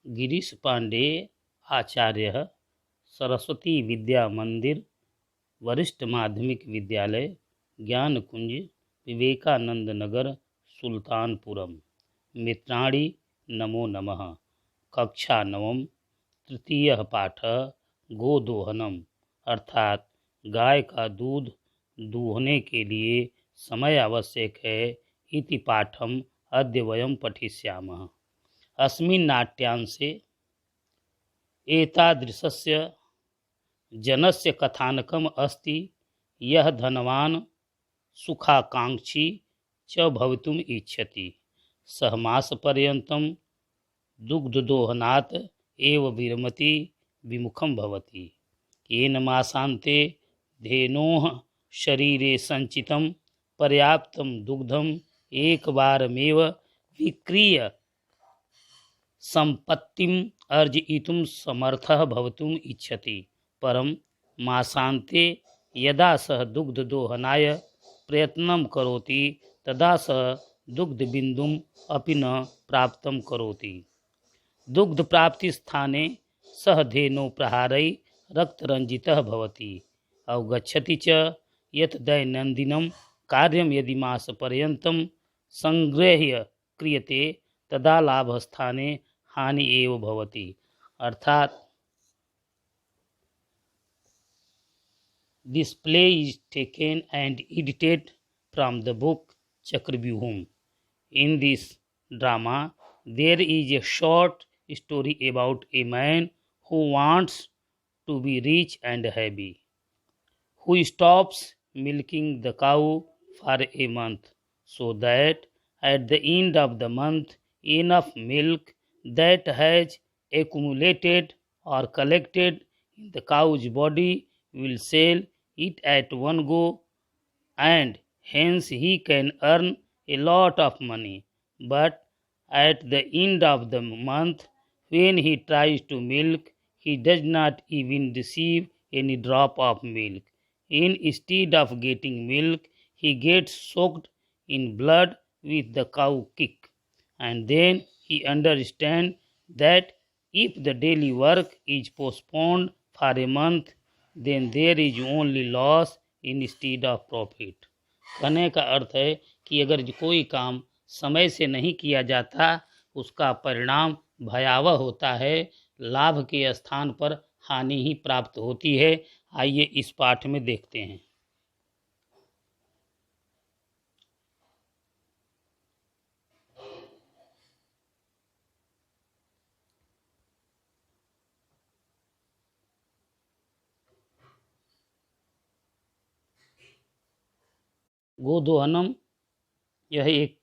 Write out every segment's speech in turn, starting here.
गिरीश पांडे आचार्य सरस्वती विद्या मंदिर वरिष्ठ माध्यमिक विद्यालय ज्ञान कुंज विवेकानंद नगर सुल्तानपुरम। मित्राणि नमो नमः। कक्षा नवम तृतीय पाठ गोदोहनम अर्थात गाय का दूध दूहने के लिए समय आवश्यक है इति पाठम अद्य वयं पठिष्यामः। अस्मिन् नाट्यांशे एतादृशस्य जनस्य कथानकम् अस्ति यः धनवान् सुखाकांक्षी च भवितुम् इच्छति। सः मासपर्यन्तं दुग्धदोहनात् एव विरमति विमुखं भवति। येन मासान्ते धेनोः शरीरे सञ्चितं पर्याप्तं दुग्धम् एकवारमेव विक्रीय सम्पत्तिम् अर्जयितुं समर्थः भवितुम् इच्छति। परं मासान्ते यदा सः दुग्धदोहनाय प्रयत्नं करोति तदा सः दुग्धबिन्दुम् अपि न प्राप्तं करोति। दुग्धप्राप्तिस्थाने सः धेनुप्रहारैः रक्तरञ्जितः भवति। अवगच्छति च यत् दैनन्दिनं कार्यं यदि मासपर्यन्तं सङ्गृह्य क्रियते तदा लाभस्थाने हानि एव भवति। अर्थात this play is taken and edited from the book Chakravyuham. In this drama, there is a short story about a man who wants to be rich and happy, who stops milking the cow for a month, so that at the end of the month enough milk that has accumulated or collected in the cow's body will sell it at one go, and hence he can earn a lot of money. But at the end of the month, when he tries to milk, he does not even receive any drop of milk. Instead of getting milk, he gets soaked in blood with the cow kick. And then he understands that if the daily work is postponed for a month, then there is only loss instead of profit. कहने का अर्थ है कि अगर कोई काम समय से नहीं किया जाता उसका परिणाम भयावह होता है, लाभ के स्थान पर हानि ही प्राप्त होती है। आइए इस पाठ में देखते हैं। गोदोहनम यह एक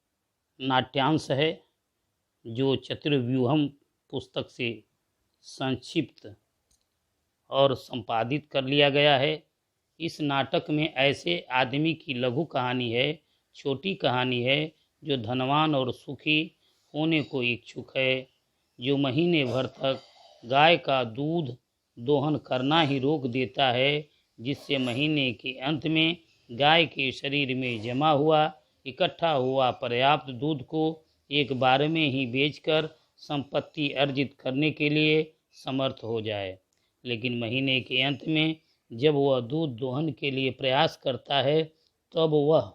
नाट्यांश है जो चतुर्व्यूहम पुस्तक से संक्षिप्त और संपादित कर लिया गया है। इस नाटक में ऐसे आदमी की लघु कहानी है, छोटी कहानी है, जो धनवान और सुखी होने को इच्छुक है, जो महीने भर तक गाय का दूध दोहन करना ही रोक देता है, जिससे महीने के अंत में गाय के शरीर में जमा हुआ इकट्ठा हुआ पर्याप्त दूध को एक बार में ही बेचकर संपत्ति अर्जित करने के लिए समर्थ हो जाए। लेकिन महीने के अंत में जब वह दूध दोहन के लिए प्रयास करता है तब वह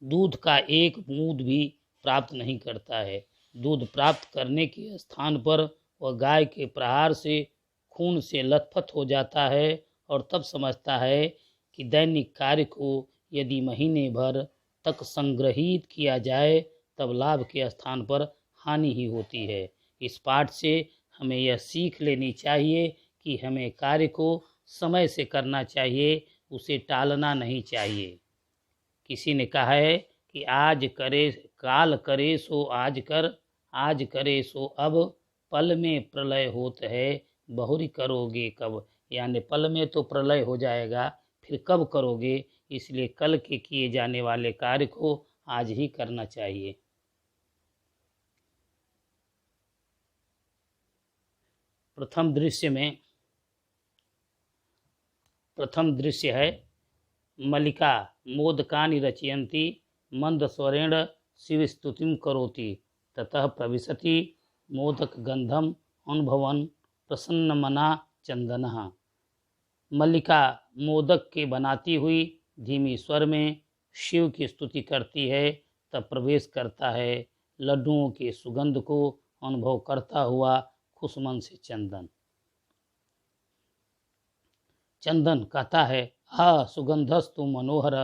दूध का एक बूंद भी प्राप्त नहीं करता है। दूध प्राप्त करने के स्थान पर वह गाय के प्रहार से खून से लथपथ हो जाता है और तब समझता है कि दैनिक कार्य को यदि महीने भर तक संग्रहित किया जाए तब लाभ के स्थान पर हानि ही होती है। इस पाठ से हमें यह सीख लेनी चाहिए कि हमें कार्य को समय से करना चाहिए, उसे टालना नहीं चाहिए। किसी ने कहा है कि आज करे काल करे सो आज कर, आज करे सो अब, पल में प्रलय होत है बहुरी करोगे कब। यानी पल में तो प्रलय हो जाएगा, फिर कब करोगे, इसलिए कल के किए जाने वाले कार्य को आज ही करना चाहिए। प्रथम दृश्य है मल्लिका मोदकानि रचयन्ती मंदस्वरेण शिवस्तुतिं करोति ततः प्रविशति मोदक गंधम अनुभवन प्रसन्नमना चंदनः। मल्लिका मोदक के बनाती हुई धीमी स्वर में शिव की स्तुति करती है, तब प्रवेश करता है लड्डुओं के सुगंध को अनुभव करता हुआ खुशमन से चंदन। चंदन कहता है, हा सुगंधस्तु मनोहर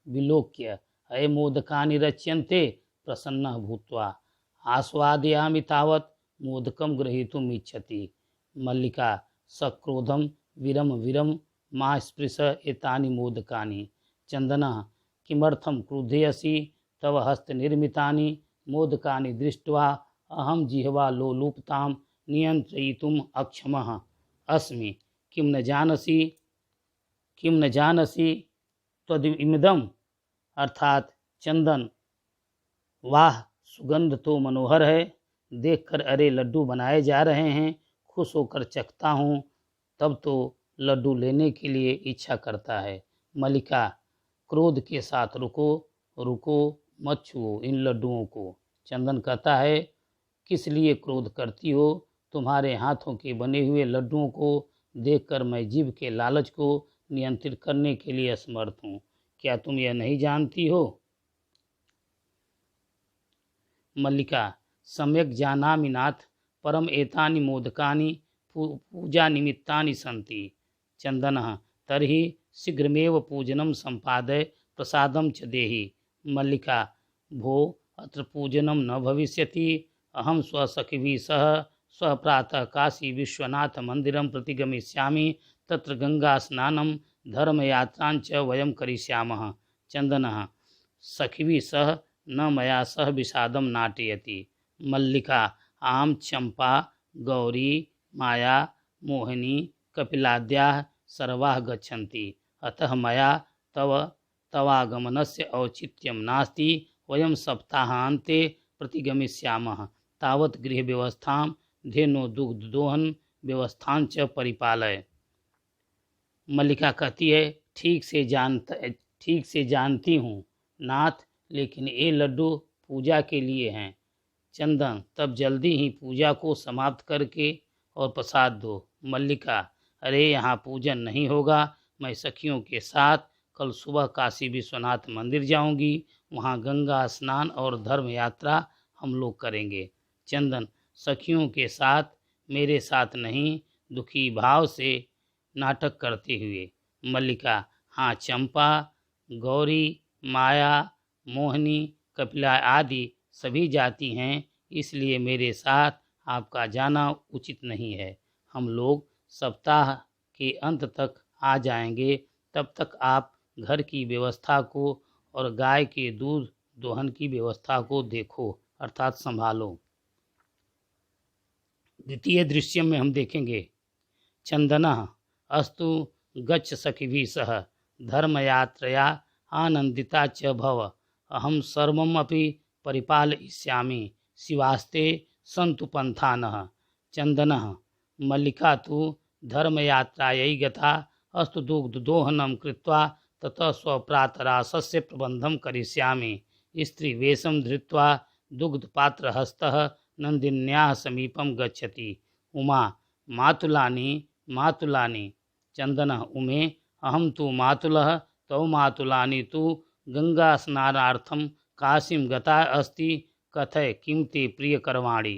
विलोक्य अय मोदकानि रच्यन्ते प्रसन्नः भूत्वा आस्वादयामि तावत् मोदकं ग्रहीतुम् इच्छति। मल्लिका सक्रोधम विरम विरम मा स्पृश एतानि मोदकानि। चंदनः किमर्थं क्रुध्यसि तव हस्तनिर्मितानि मोदकानि दृष्ट्वा अहं जिह्वा लोलुपतां नियन्त्रयितुम् अक्षमः अस्मि। किं न जानसि त्वदिदम्। अर्थात चंदन, वाह सुगंध तो मनोहर है, देखकर अरे लड्डू बनाए जा रहे हैं, खुश होकर चखता हूँ, तब तो लड्डू लेने के लिए इच्छा करता है। मल्लिका क्रोध के साथ, रुको रुको मत छुओ इन लड्डुओं को। चंदन कहता है, किस लिए क्रोध करती हो? तुम्हारे हाथों के बने हुए लड्डुओं को देखकर मैं जीभ के लालच को नियंत्रित करने के लिए असमर्थ हूँ। क्या तुम यह नहीं जानती हो? मल्लिका सम्यक जानामि नाथ, परम एतानि मोदकानि पूजा निमित्तानि सन्ति। चंदनः तर्हि शीघ्रमेव पूजनं संपादय प्रसादं च देहि। मल्लिका भो अत्र पूजनं न भविष्यति, अहं स्वसखिभिः सह श्वः प्रातः काशी विश्वनाथ मंदिरं प्रति गमिष्यामि, तत्र गंगा स्नानं धर्मयात्राञ्च वयं करिष्यामः। चंदनः सखिभिः सह न मया सह विषादं नाटयति। मल्लिका आम चंपा गौरी माया मोहिनी कपिलाद्याः सर्वाः गच्छन्ति, अतः मया तवागमनस्य औचित्यं नास्ति। वयं सप्ताहान्ते प्रतिगमिष्यामः, तावत् गृहव्यवस्थां धेनो दुग्धदोहन व्यवस्थां च परिपालय। मल्लिका कहती है, ठीक से जानती हूँ नाथ, लेकिन ये लड्डू पूजा के लिए हैं। चंदन तब जल्दी ही पूजा को समाप्त करके और प्रसाद दो। मल्लिका अरे यहाँ पूजन नहीं होगा, मैं सखियों के साथ कल सुबह काशी विश्वनाथ मंदिर जाऊंगी, वहाँ गंगा स्नान और धर्म यात्रा हम लोग करेंगे। चंदन सखियों के साथ, मेरे साथ नहीं, दुखी भाव से नाटक करते हुए। मल्लिका हाँ, चंपा गौरी माया मोहिनी कपिला आदि सभी जाती हैं, इसलिए मेरे साथ आपका जाना उचित नहीं है। हम लोग सप्ताह के अंत तक आ जाएंगे, तब तक आप घर की व्यवस्था को और गाय के दूध दोहन की व्यवस्था को देखो, अर्थात संभालो। द्वितीय दृश्य में हम देखेंगे, चंदनः अस्तु गच्छ सखिभिः सह धर्मयात्रया आनंदिता च भव, अहम सर्वम् अपि परिपालयिष्यामि, शिवास्ते सन्तु पंथानः। चंदनः मल्लिका तु धर्मयात्रायै गता, अस्तु दुग्धदोहनं कृत्वा ततः स्वप्रातराशस्य प्रबन्धं करिष्यामि। स्त्रीवेषं धृत्वा दुग्धपात्रहस्तः नन्दिन्याः समीपं गच्छति। उमा मातुलानि मातुलानि। चंदनः उमे अहं तु मातुलः, तौ मातुलानि तु गंगास्नानार्थं काशीं गता अस्ति, कथय किं ते प्रियकरवाणि।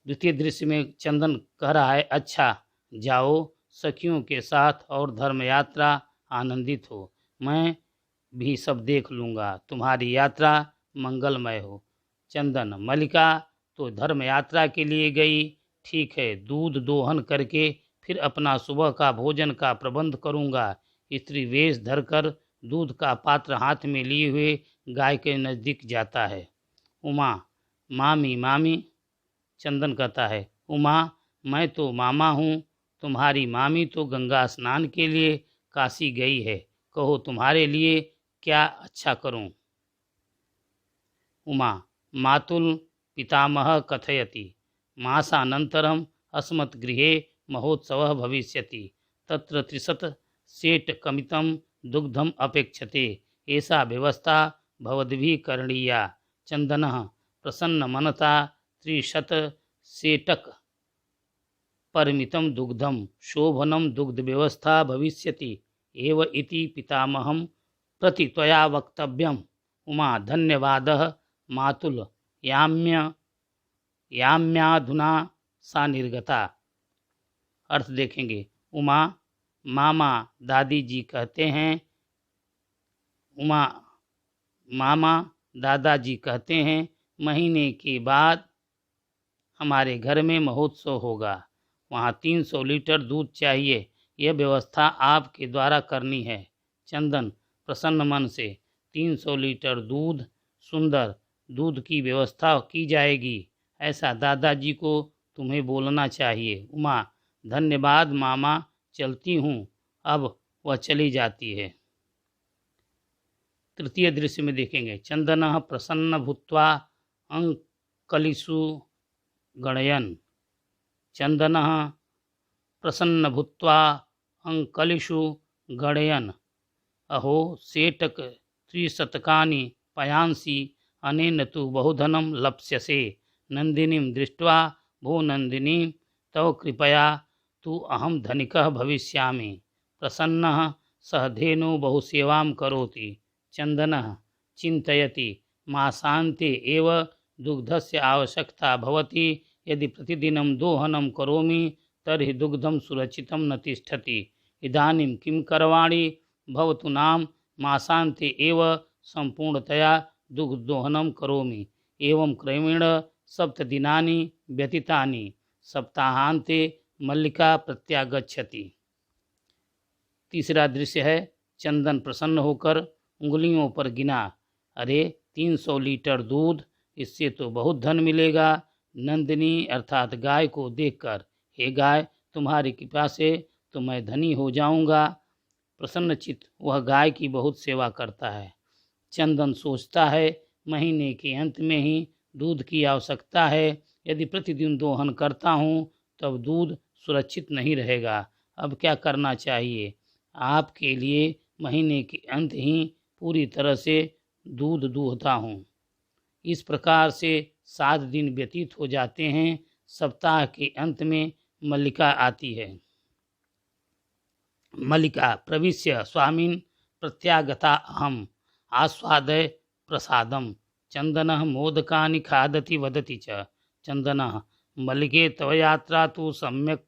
द्वितीय दृश्य में चंदन कह रहा है, अच्छा जाओ सखियों के साथ और धर्म यात्रा आनंदित हो, मैं भी सब देख लूँगा, तुम्हारी यात्रा मंगलमय हो। चंदन मल्लिका तो धर्म यात्रा के लिए गई, ठीक है, दूध दोहन करके फिर अपना सुबह का भोजन का प्रबंध करूँगा। स्त्री वेश धरकर दूध का पात्र हाथ में लिए हुए गाय के नज़दीक जाता है। उमा मामी मामी। चंदन कहता है, उमा मैं तो मामा हूँ, तुम्हारी मामी तो गंगा स्नान के लिए काशी गई है, कहो तुम्हारे लिए क्या अच्छा करूँ। उमा मातुल पितामह कथयति, मासानन्तरम् अस्मद्गृहे महोत्सवः भविष्यति, तत्र 30 सेटकमितं दुग्धम् अपेक्षते, एषा व्यवस्था भवद्भिः करणीया। चंदनः प्रसन्नमनसा 300 परिमितं दुग्धं शोभनं दुग्धव्यवस्था भविष्यति एव इति पितामहं प्रति त्वया वक्तव्यम्। उमा धन्यवादः मातुल याम्याधुना सा निर्गता। अर्थ देखेंगे। उमा मामा दादी जी कहते हैं मामा दादाजी कहते हैं महीने के बाद हमारे घर में महोत्सव होगा। वहाँ 300 लीटर दूध चाहिए। यह व्यवस्था आपके द्वारा करनी है। चंदन प्रसन्न मन से 300 लीटर दूध, सुंदर दूध की व्यवस्था की जाएगी, ऐसा दादाजी को तुम्हें बोलना चाहिए। उमा धन्यवाद मामा, चलती हूँ। अब वह चली जाती है। तृतीय दृश्य में देखेंगे। चंदन प्रसन्न भूत्वा अंकलिषु गणयन्। चंदन प्रसन्न भूत्वा अंकलिषु गणयन्। अहो सेटक 300 पयांसि अनेन तु बहुधनं लप्स्यसे। नंदिनीं दृष्ट्वा भो नंदिनी तव कृपया तु अहं धनिकः भविष्यामि। प्रसन्नः सह धेनु बहुसेवां करोति। चंदनः चिन्तयति मासान्ते एव दुग्धस्य आवश्यकता भवति। यदि प्रतिदिनं दोहनं करोमि तर्हि दुग्धं सुरक्षितं न तिष्ठति। इदानीं किं करवाणि? भवतु नाम मासान्ते एव संपूर्णतया दुग्धदोहनं करोमि। एवं क्रमेण 7 दिनानि व्यतीतानि। सप्ताहान्ते मल्लिका प्रत्यागच्छति। तीसरा दृश्य है। चंदन प्रसन्न होकर उंगलियों पर गिना। अरे 300 लीटर दूध, इससे तो बहुत धन मिलेगा। नंदिनी अर्थात गाय को देखकर, हे गाय, तुम्हारी कृपा से तो मैं धनी हो जाऊंगा। प्रसन्नचित्त वह गाय की बहुत सेवा करता है। चंदन सोचता है महीने के अंत में ही दूध की आवश्यकता है। यदि प्रतिदिन दोहन करता हूँ तब दूध सुरक्षित नहीं रहेगा। अब क्या करना चाहिए? आपके लिए महीने के अंत ही पूरी तरह से दूध दूहता हूँ। इस प्रकार से 7 दिन व्यतीत हो जाते हैं। सप्ताह के अंत में मल्लिका आती है। मल्लिका प्रविश्य स्वामिन् प्रत्यागता अहम् आस्वादय प्रसादम। चंदनः मोदकानि खादति वदति च। चंदनः मल्लिके तव यात्रा तु सम्यक्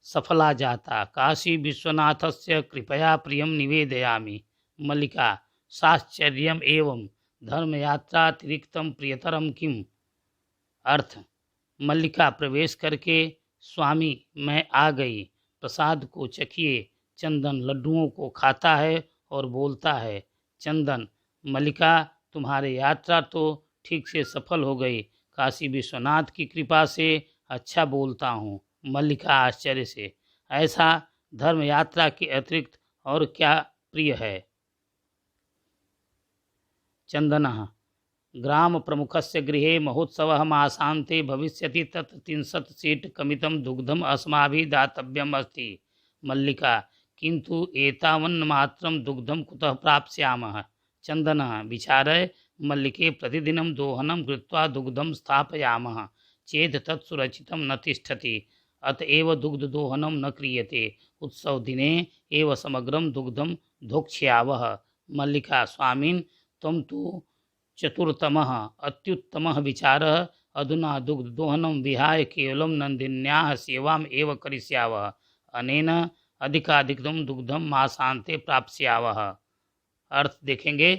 सफला जाता। काशी विश्वनाथस्य कृपया प्रियं निवेदयामि। मल्लिका साश्चर्यम् एवं धर्मयात्रातिरिक्तं प्रियतरं किम्? अर्थ मल्लिका प्रवेश करके, स्वामी मैं आ गई, प्रसाद को चखिए। चंदन लड्डुओं को खाता है और बोलता है, चंदन मल्लिका तुम्हारी यात्रा तो ठीक से सफल हो गई। काशी विश्वनाथ की कृपा से अच्छा बोलता हूँ। मल्लिका आश्चर्य से, ऐसा धर्म यात्रा के अतिरिक्त और क्या प्रिय है? चंदनः ग्राम प्रमुखस्य गृहे महोत्सवः मासान्ते भविष्यति। तत् 300 सेटकमितं दुग्धम् अस्माभिः दातव्यम् अस्ति। मल्लिका किन्तु एतावन्मात्रं दुग्धं कुतः प्राप्स्यामः? चंदनः विचारय मल्लिके प्रतिदिनं दोहनं कृत्वा दुग्धं स्थापयामः चेत् तत् सुरक्षितं न तिष्ठति। अतएव दुग्धदोहनं न क्रियते। उत्सव दिने एव समग्रं दुग्धं धोक्ष्यावः। मल्लिका स्वामिन् त्वं तु चतुरतमः अत्युत्तमः विचारः। अधुना दुग्धदोहनं विहाय केवलं नन्दिन्याः सेवाम् एव करिष्यावः। अनेन अधिकाधिकं दुग्धं मासान्ते प्राप्स्यावः। अर्थ देखेंगे।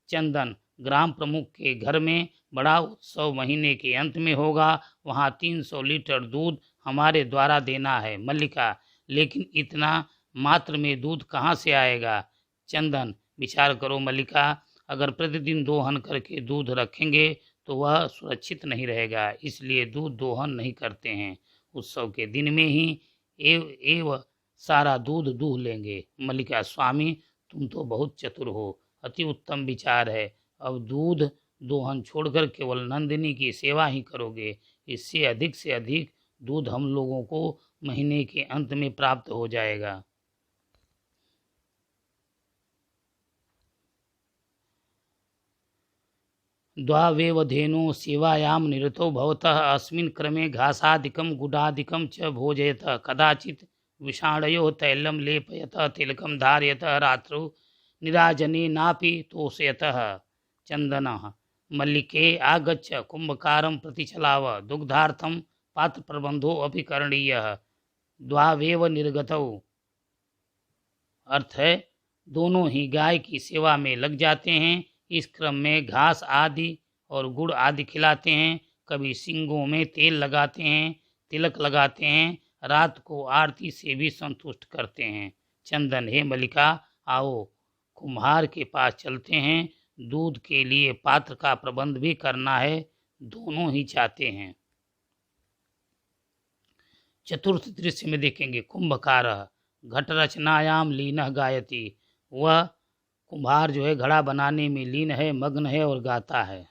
चंदन ग्राम प्रमुख के घर में बड़ा उत्सव महीने के अंत में होगा। वहाँ 300 लीटर दूध हमारे द्वारा देना है। मल्लिका लेकिन इतना मात्र में दूध कहाँ से आएगा? चंदन विचार करो मल्लिका, अगर प्रतिदिन दोहन करके दूध रखेंगे तो वह सुरक्षित नहीं रहेगा, इसलिए दूध दोहन नहीं करते हैं। उत्सव के दिन में ही एव सारा दूध दूह लेंगे। मल्लिका स्वामी तुम तो बहुत चतुर हो, अति उत्तम विचार है। अब दूध दोहन छोड़कर केवल नंदिनी की सेवा ही करोगे। इससे से अधिक दूध हम लोगों को महीने के अंत में प्राप्त हो जाएगा। द्वावेव धेनो सेवायां निरतो भवतः अस्मिन् क्रमे घासादिकं गुडादिकं च भोजयतः कदाचित् विषाणयोः तैलं लेपयतः तिलकं धारयतः रात्रौ निराजने नापि तोषयतः। चन्दनः मल्लिके आगच्छ कुम्भकारं प्रति चलाव दुग्धार्थं पात्रप्रबन्धो अपि करणीयः द्वावेव निर्गतौ। अर्थ है दोनों ही गाय की सेवा में लग जाते हैं। इस क्रम में घास आदि और गुड़ आदि खिलाते हैं, कभी सींगों में तेल लगाते हैं, तिलक लगाते हैं, रात को आरती से भी संतुष्ट करते हैं। चंदन हे मल्लिका आओ कुम्हार के पास चलते हैं, दूध के लिए पात्र का प्रबंध भी करना है, दोनों ही चाहते हैं। चतुर्थ दृश्य में देखेंगे कुंभकार घट रचनायाम लीन गायति, वह कुम्हार जो है घड़ा बनाने में लीन है, मग्न है और गाता है।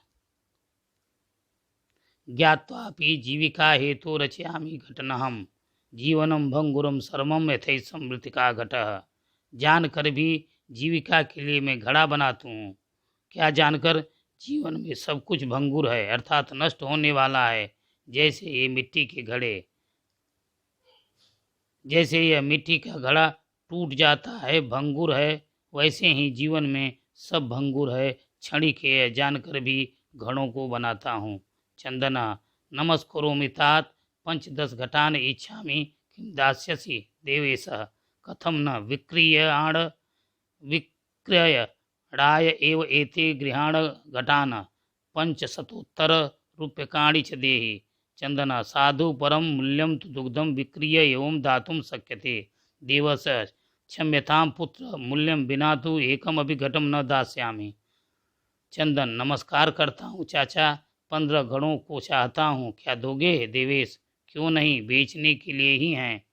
ज्ञात्वापि जीविका हेतु रचयामि घटनहम जीवनम भंगुरम सर्वम यथैसम मृतिका घटः। जानकर भी जीविका के लिए मैं घड़ा बनाता हूँ, क्या जानकर जीवन में सब कुछ भंगुर है अर्थात नष्ट होने वाला है। जैसे ये मिट्टी के घड़े, जैसे यह मिट्टी का घड़ा टूट जाता है, भंगुर है, वैसे ही जीवन में सब भंगुर है, क्षणिक है, जानकर भी घड़ों को बनाता हूँ। चंदना नमस्करोमि तात पंचदश घटान इच्छामि किं दास्यसि देवेशः कथम न विक्रयणाय एव एते गृहाण घटान पंचशतोत्तर रूप्यकाणि च देहि। चंदना साधु परम मूल्यम तु दुग्धम विक्रीय एवं दातुं शक्यते। देवस क्षम्यतां पुत्र मूल्यम बिना तो एकम अभी घटम न दास्यामि। चंदन नमस्कार करता हूँ चाचा, 15 घड़ों को चाहता हूँ, क्या दोगे? देवेश क्यों नहीं, बेचने के लिए ही हैं,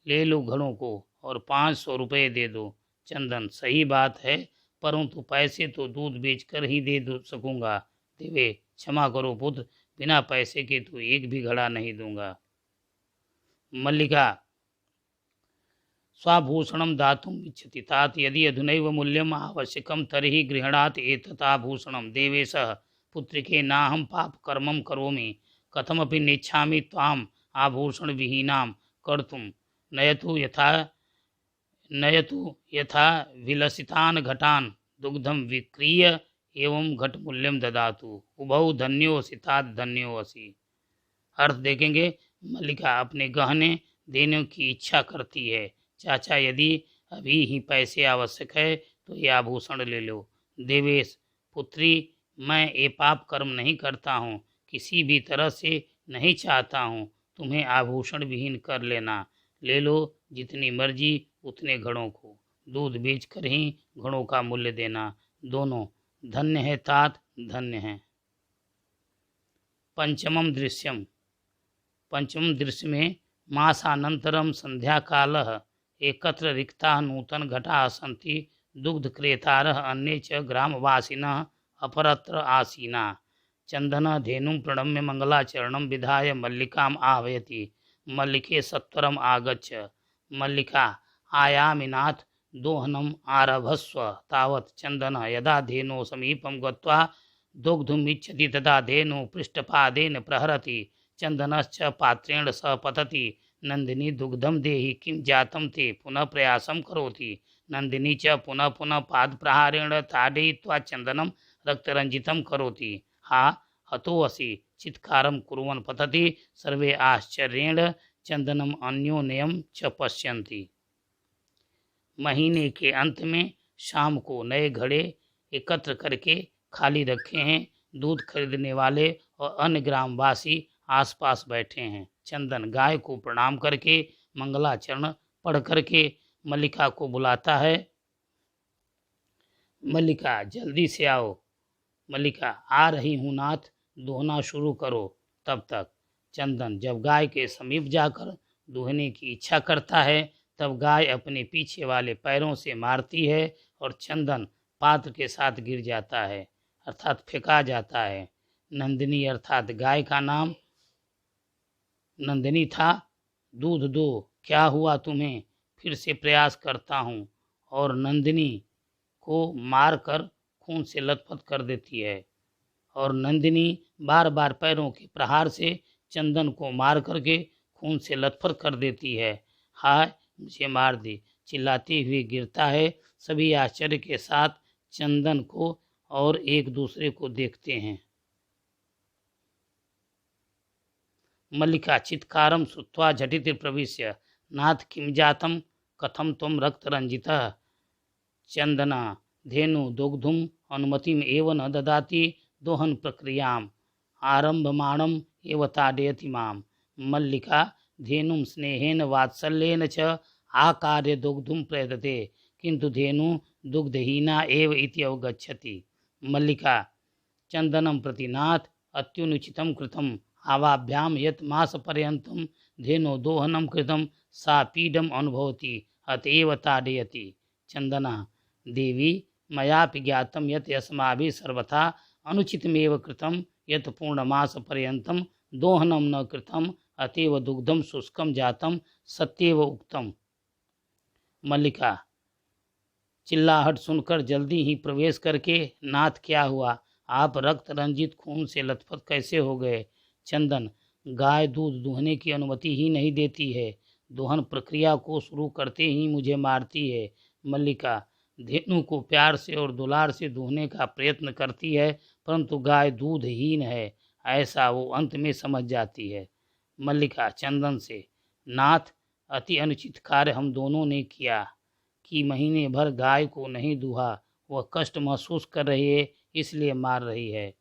ले लो घड़ों को और 500 रुपये दे दो। चंदन सही बात है, परंतु पैसे तो दूध बेचकर ही दे सकूंगा। देवे क्षमा करो पुत्र, बिना पैसे के तो एक भी घड़ा नहीं दूंगा। मल्लिका स्वाभूषणं दातुम् इच्छति तात यदि अधुनैव मूल्यम् आवश्यकं तर्हि गृह्णात् एतदाभूषणं। देवेशः पुत्रिके नाहं पापकर्मं करोमि, कथमपि नेच्छामि त्वाम् आभूषणविहीनां कर्तुं। नयतु यथा विलसितान् घटान् दुग्धं विक्रीय एवं घटमूल्यं ददातु। उभौ धन्योऽसि तात धन्योऽसि। अर्थ देखेंगे मल्लिका अपने गहने देने की इच्छा करती है, चाचा यदि अभी ही पैसे आवश्यक है तो ये आभूषण ले लो। देवेश पुत्री मैं ये पाप कर्म नहीं करता हूँ, किसी भी तरह से नहीं चाहता हूँ तुम्हें आभूषण विहीन कर लेना, ले लो जितनी मर्जी उतने घड़ों को, दूध बेच कर ही घड़ों का मूल्य देना। दोनों धन्य है तात धन्य है। पंचमम दृश्यम, पंचम दृश्य में मासानंतरम संध्याकालः एकत्र रिक्ताः नूतन घटाः सन्ति दुग्ध क्रेतारः अन्ये च ग्रामवासिनः अपरत्र आसीनाः। चंदन धेनुं प्रणम्य मंगलाचरणं विधाय मल्लिकाम् आह्वयति। मल्लिके सत्वरम् आगच्छ। मल्लिका आयामि नाथ दोहनम् आरभस्व। तावत् चंदन यदा धेनोः समीपं गत्वा दुग्धुम् इच्छति तदा धेनुः पृष्ठपादेन प्रहरति। चंदनश्च पात्रेण सह पतति। नंदिनी दुग्धम देहि किं जातं ते पुनः प्रयासं करोति। नंदिनी च पुनः पुनः पादप्रहारेण ताडयित्वा चंदनं रक्तरंजितं करोति। हा हतोऽसि चित्कारं कुर्वन् पतति। सर्वे आश्चर्येण चंदनम अन्योन्यं च पश्यन्ति। महीने के अंत में शाम को नए घड़े एकत्र करके खाली रखे हैं। दूध खरीदने वाले और अन्य ग्रामवासी आसपास बैठे हैं। चंदन गाय को प्रणाम करके मंगलाचरण पढ़ करके मल्लिका को बुलाता है। मल्लिका जल्दी से आओ। मल्लिका आ रही हूँ नाथ, दोहना शुरू करो। तब तक चंदन जब गाय के समीप जाकर दूहने की इच्छा करता है तब गाय अपने पीछे वाले पैरों से मारती है और चंदन पात्र के साथ गिर जाता है अर्थात फेंका जाता है। नंदिनी अर्थात गाय का नाम नंदिनी था। दूध दो, क्या हुआ तुम्हें? फिर से प्रयास करता हूँ और नंदिनी को मारकर खून से लथपथ कर देती है और नंदिनी बार बार पैरों के प्रहार से चंदन को मार करके खून से लथपथ कर देती है। हाय मुझे मार दे, चिल्लाते हुए गिरता है। सभी आश्चर्य के साथ चंदन को और एक दूसरे को देखते हैं। मल्लिका चित्कारं श्रुत्वा झटिति प्रविश्य नाथ किं जातं कथं त्वं रक्तरञ्जितः। चंदना धेनु दुग्धुम अनुमतिम एव न ददाति दोहन प्रक्रियाम् आरम्भमाणम् एव ताडयति माम्। मल्लिका धेनुं स्नेहेन वात्सल्येन च आकार्य दुग्धुं प्रयतते किन्तु धेनु दुग्धहीना एव इति अवगच्छति। मल्लिका चंदनं प्रति नाथ अत्युनुचितं कृतम् आवाभ्यां यत् मासपर्यन्तं धेनो दोहनं कृतं सा पीडम् अनुभवति अतएव ताडयति। चंदना देवी मयापि ज्ञातं यत् अस्माभिः सर्वथा अनुचितमेव कृतं यत् पूर्णमासपर्यन्तं दोहनं न कृतं अतएव दुग्धं शुष्कं जातं सत्येव उक्तम्। मल्लिका चिल्लाहट सुनकर जल्दी ही प्रवेश करके नाथ क्या हुआ, आप रक्त रंजित खून से लथपथ कैसे हो गए। चंदन गाय दूध दूहने की अनुमति ही नहीं देती है, दोहन प्रक्रिया को शुरू करते ही मुझे मारती है। मल्लिका धेनु को प्यार से और दुलार से दूहने का प्रयत्न करती है परंतु गाय दूधहीन है, ऐसा वो अंत में समझ जाती है। मल्लिका चंदन से नाथ अति अनुचित कार्य हम दोनों ने किया कि महीने भर गाय को नहीं दूहा, वह कष्ट महसूस कर रही है इसलिए मार रही है।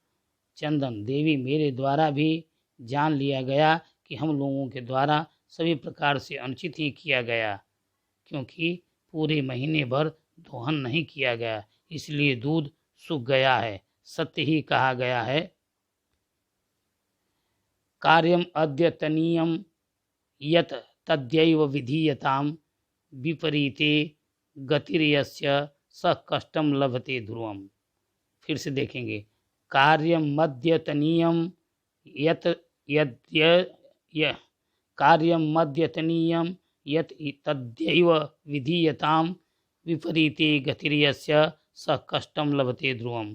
चंदन देवी मेरे द्वारा भी जान लिया गया कि हम लोगों के द्वारा सभी प्रकार से अनुचित ही किया गया, क्योंकि पूरे महीने भर दोहन नहीं किया गया इसलिए दूध सूख गया है। सत्य ही कहा गया है, कार्यम अद्यतनीयम यत तद्यैव विधीयताम विपरीते गतिर्यस्य स कष्टम लभते ध्रुवम। फिर से देखेंगे, कार्यम मद्यतनीयम यत यद्य कार्यम मद्यतनीयम यत तद्यैव विधीयताम विपरीते गतिर्यस्य स कष्टम लभते ध्रुवम।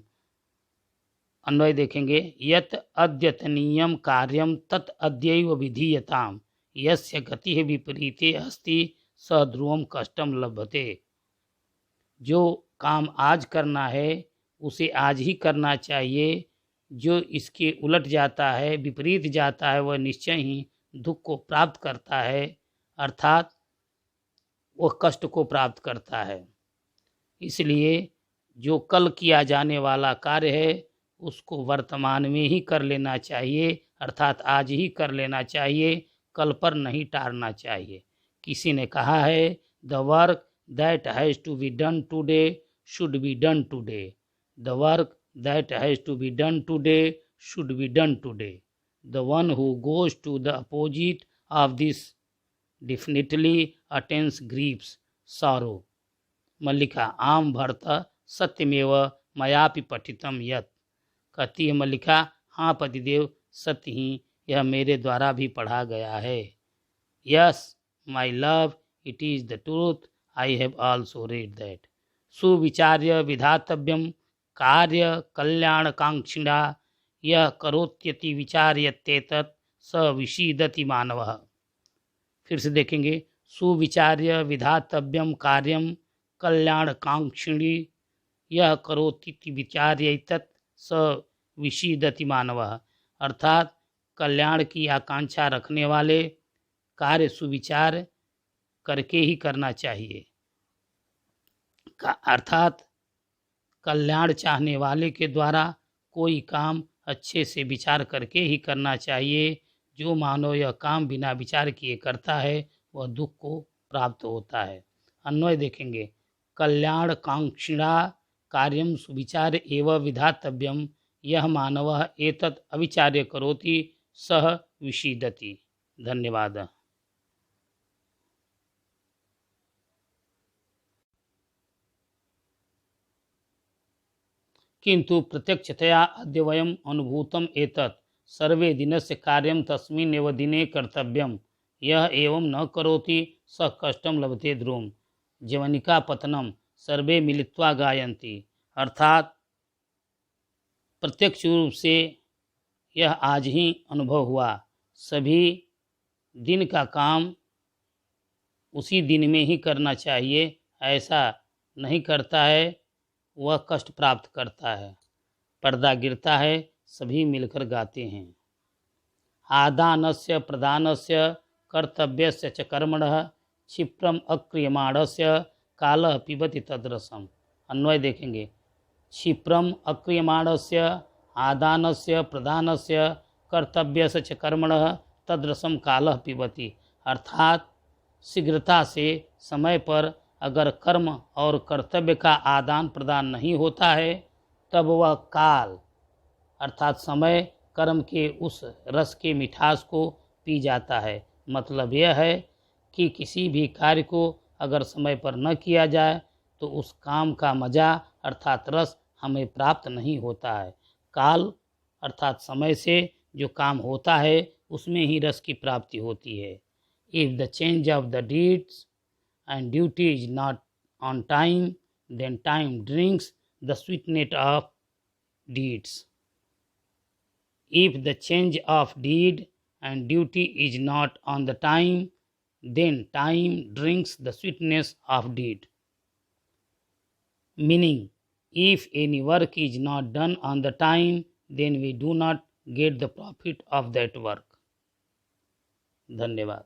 अन्वय देखेंगे, यत अद्यतनीयम कार्यम तत् अद्यैव विधीयताम यस्य गतिः विपरीते अस्ति स ध्रुवम कष्टम लभते। जो काम आज करना है उसे आज ही करना चाहिए, जो इसके उलट जाता है विपरीत जाता है वह निश्चय ही दुख को प्राप्त करता है, अर्थात वह कष्ट को प्राप्त करता है। इसलिए जो कल किया जाने वाला कार्य है उसको वर्तमान में ही कर लेना चाहिए, अर्थात आज ही कर लेना चाहिए, कल पर नहीं टालना चाहिए। किसी ने कहा है, the work that has to be done today should be done today. The work that has to be done today should be done today. The one who goes to the opposite of this definitely attains grieves sorrow. मल्लिका आम भरत सत्यमेव मयापि पठितम यत्। कहती है मल्लिका, हाँ पतिदेव, सत्य ही यह मेरे द्वारा भी पढ़ा गया है। Yes my love, it is the truth, I have also read that. सुविचार्य विधातव्यम कार्य कल्याणकांक्षिणा यह करोत्यति विचार्यत्येतत् स विषीदति मानवः। फिर से देखेंगे, सुविचार्य विधातव्यम कार्यम कल्याणकांक्षिणी यह करोत्यति विचार्येतत् स विषीदति मानवः। अर्थात कल्याण की आकांक्षा रखने वाले कार्य सुविचार करके ही करना चाहिए, अर्थात कल्याण चाहने वाले के द्वारा कोई काम अच्छे से विचार करके ही करना चाहिए। जो मानव यह काम बिना विचार किए करता है वह दुख को प्राप्त होता है। अन्वय देखेंगे, कल्याण कांक्षिणा कार्यम सुविचार एवं विधातव्यम यह मानवः एतत् अविचार्य करोति सह विषीदति। धन्यवाद। किंतु प्रत्यक्षतया अद्य वयम् अनुभूतम् एतत् सर्वे दिनस्य कार्यं तस्मिन् एव दिने कर्तव्यम् यह एवं न करोति स कष्टं लभते ध्रुवम्। जवनिका पतनम सर्वे मिलित्वा गायन्ति। अर्थात प्रत्यक्ष रूप से यह आज ही अनुभव हुआ। सभी दिन का काम उसी दिन में ही करना चाहिए, ऐसा नहीं करता है वह कष्ट प्राप्त करता है। पर्दा गिरता है, सभी मिलकर गाते हैं। आदानस्य प्रदानस्य कर्तव्यस्य च कर्मणः क्षिप्रम अक्रियमाणस्य कालः पिबति तद्रसम। अन्वय देखेंगे। क्षिप्रम अक्रियमाणस्य आदानस्य प्रदानस्य कर्तव्यस्य च कर्मणः तद्रसम कालः पिबति। अर्थात शीघ्रता से समय पर अगर कर्म और कर्तव्य का आदान प्रदान नहीं होता है तब वह काल अर्थात समय कर्म के उस रस के मिठास को पी जाता है। मतलब यह है कि किसी भी कार्य को अगर समय पर न किया जाए तो उस काम का मजा अर्थात रस हमें प्राप्त नहीं होता है। काल अर्थात समय से जो काम होता है उसमें ही रस की प्राप्ति होती है। If the change of the deeds and duty is not on time, then time drinks the sweetness of deeds. If the change of deed and duty is not on the time, then time drinks the sweetness of deed. Meaning, if any work is not done on the time, then we do not get the profit of that work. धन्यवाद।